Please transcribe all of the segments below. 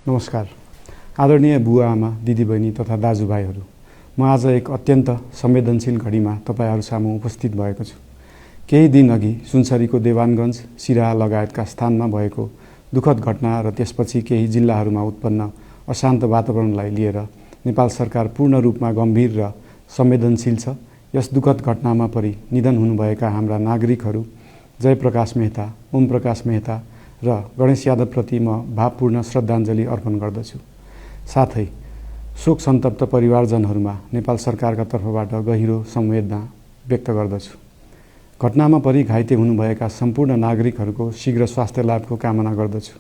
नमस्कार। आदरणीय बुवा आमा, दिदीबहिनी तथा दाजुभाइहरू, म आज एक अत्यन्त संवेदनशील घडीमा तपाईहरू सामु उपस्थित भएको छु। केही दिन अघि सुनसरीको देवानगञ्ज, सिराहा लगायतका स्थानमा भएको दुःखद घटना र त्यसपछि केही जिल्लाहरूमा उत्पन्न अशान्त वातावरणलाई लिएर नेपाल सरकार पूर्ण रूपमा गम्भीर र संवेदनशील छ। यस दुःखद घटनामा परि निधन हुनुभएका हाम्रा नागरिकहरू जयप्रकाश मेहता, ओम प्रकाश मेहता र गणेश यादवप्रति म भावपूर्ण श्रद्धाञ्जली अर्पण गर्दछु। साथै शोक सन्तप्त परिवारजनहरूमा नेपाल सरकारका तर्फबाट गहिरो संवेदना व्यक्त गर्दछु। घटनामा परि घाइते हुनुभएका सम्पूर्ण नागरिकहरूको शीघ्र स्वास्थ्य लाभको कामना गर्दछु।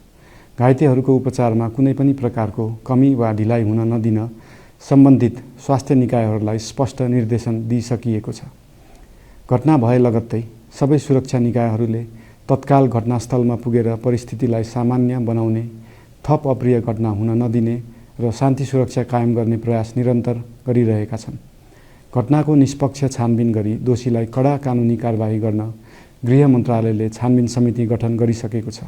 घाइतेहरूको उपचारमा कुनै पनि प्रकारको कमी वा ढिलाइ हुन नदिन सम्बन्धित स्वास्थ्य निकायहरूलाई स्पष्ट निर्देशन दिइसकिएको छ। घटना भए लगत्तै सबै सुरक्षा निकायहरूले तत्काल घटनास्थलमा पुगेर परिस्थितिलाई सामान्य बनाउने, थप अप्रिय घटना हुन नदिने र शान्ति सुरक्षा कायम गर्ने प्रयास निरन्तर गरिरहेका छन्। घटनाको निष्पक्ष छानबिन गरी दोषीलाई कडा कानुनी कारबाही गर्न गृह मन्त्रालयले छानबिन समिति गठन गरिसकेको छ।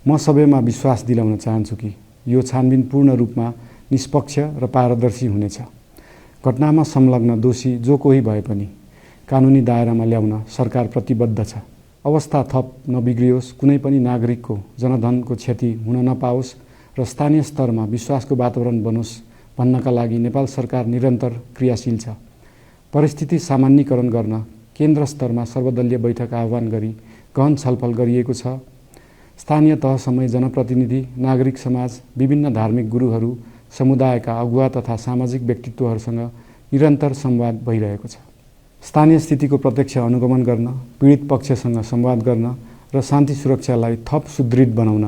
म सबैमा विश्वास दिलाउन चाहन्छु कि यो छानबिन पूर्ण रूपमा निष्पक्ष र पारदर्शी हुनेछ। घटनामा संलग्न दोषी जो कोही भए पनि कानुनी दायरामा ल्याउन सरकार प्रतिबद्ध छ। अवस्था थप नबिग्रियोस्, कुनै पनि नागरिकको जनधनको क्षति हुन नपाओस् र स्थानीय स्तरमा विश्वासको वातावरण बनोस् भन्नका लागि नेपाल सरकार निरन्तर क्रियाशील छ। परिस्थिति सामान्यीकरण गर्न केन्द्र स्तरमा सर्वदलीय बैठक आह्वान गरी गहन छलफल गरिएको छ। स्थानीय तहसम्मै जनप्रतिनिधि, नागरिक समाज, विभिन्न धार्मिक गुरुहरू, समुदायका अगुवा तथा सामाजिक व्यक्तित्वहरूसँग निरन्तर संवाद भइरहेको छ। स्थानीय स्थितिको प्रत्यक्ष अनुगमन गर्न, पीडित पक्षसँग संवाद गर्न र शान्ति सुरक्षालाई थप सुदृढ बनाउन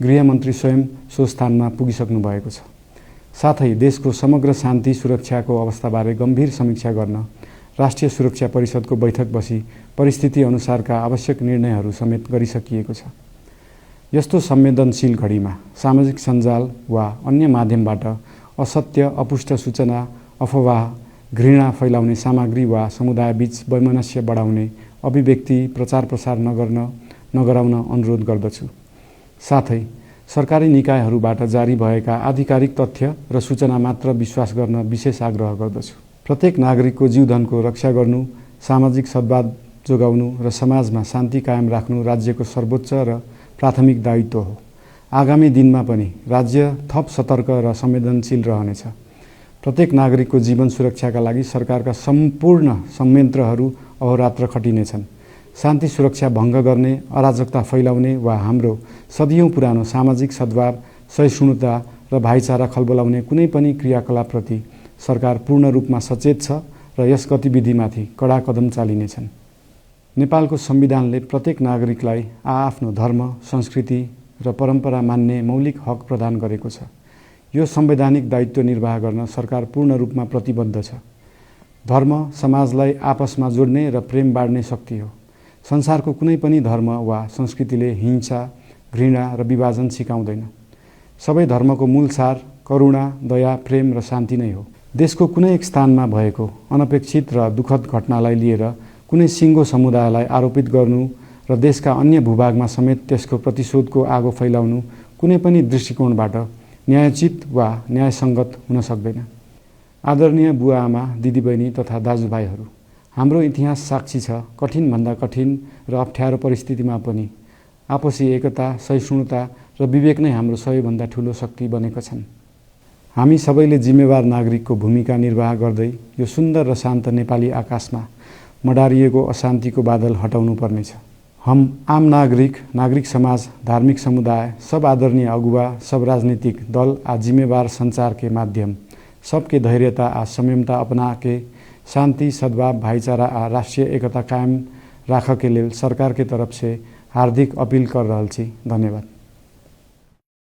गृहमन्त्री स्वयं सो स्थानमा पुगिसक्नु भएको छ। साथै देशको समग्र शान्ति सुरक्षाको अवस्थाबारे गम्भीर समीक्षा गर्न राष्ट्रिय सुरक्षा परिषदको बैठक बसी परिस्थिति अनुसारका आवश्यक निर्णयहरू समेत गरिसकिएको छ। यस्तो संवेदनशील घडीमा सामाजिक सञ्जाल वा अन्य माध्यमबाट असत्य, अपुष्ट सूचना, अफवाह, घृणा फैलाउने सामग्री वा समुदायबीच वैमनस्य बढाउने अभिव्यक्ति प्रचार प्रसार नगराउन अनुरोध गर्दछु। साथै सरकारी निकायहरूबाट जारी भएका आधिकारिक तथ्य र सूचना मात्र विश्वास गर्न विशेष आग्रह गर्दछु। प्रत्येक नागरिकको जीवधनको रक्षा गर्नु, सामाजिक सद्भाव जोगाउनु र समाजमा शान्ति कायम राख्नु राज्यको सर्वोच्च र प्राथमिक दायित्व हो। आगामी दिनमा पनि राज्य थप सतर्क र संवेदनशील रहनेछ। प्रत्येक नागरिकको जीवन सुरक्षाका लागि सरकारका सम्पूर्ण संयन्त्रहरू अहोरात्र खटिनेछन्। शान्ति सुरक्षा भङ्ग गर्ने, अराजकता फैलाउने वा हाम्रो सदियौं पुरानो सामाजिक सद्भाव, सहिष्णुता र भाइचारा खलबलाउने कुनै पनि क्रियाकलापप्रति सरकार पूर्ण रूपमा सचेत छ र यस गतिविधिमाथि कडा कदम चालिनेछन्। नेपालको संविधानले प्रत्येक नागरिकलाई आआफ्नो धर्म, संस्कृति र परम्परा मान्ने मौलिक हक प्रदान गरेको छ। यो संवैधानिक दायित्व निर्वाह गर्न सरकार पूर्ण रूपमा प्रतिबद्ध छ। धर्म समाजलाई आपसमा जोड्ने र प्रेम बाँड्ने शक्ति हो। संसारको कुनै पनि धर्म वा संस्कृतिले हिंसा, घृणा र विभाजन सिकाउँदैन। सबै धर्मको मूल सार करुणा, दया, प्रेम र शान्ति नै हो। देशको कुनै एक स्थानमा भएको अनपेक्षित र दुःखद घटनालाई लिएर कुनै सिङ्गो समुदायलाई आरोपित गर्नु र देशका अन्य भूभागमा समेत त्यसको प्रतिशोधको आगो फैलाउनु कुनै पनि दृष्टिकोणबाट न्यायोचित वा न्यायसङ्गत हुन सक्दैन। आदरणीय बुवा आमा, दिदीबहिनी तथा दाजुभाइहरू, हाम्रो इतिहास साक्षी छ कठिनभन्दा कठिन र अप्ठ्यारो परिस्थितिमा पनि आपसी एकता, सहिष्णुता र विवेक नै हाम्रो सबैभन्दा ठूलो शक्ति बनेका छन्। हामी सबैले जिम्मेवार नागरिकको भूमिका निर्वाह गर्दै यो सुन्दर र शान्त नेपाली आकाशमा मडारिएको अशान्तिको बादल हटाउनु पर्नेछ। हम आम नागरिक, नागरिक समाज, धार्मिक समुदाय, सब आदरणीय अगुवा, सब राजनीतिक दल आ जिम्मेवार संचार के माध्यम सबके धैर्यता आ संयमता अपना के शांति, सद्भाव, भाईचारा आ राष्ट्रीय एकता कायम राख के लेल सरकार के तरफ से हार्दिक अपील कर रहल छी। धन्यवाद।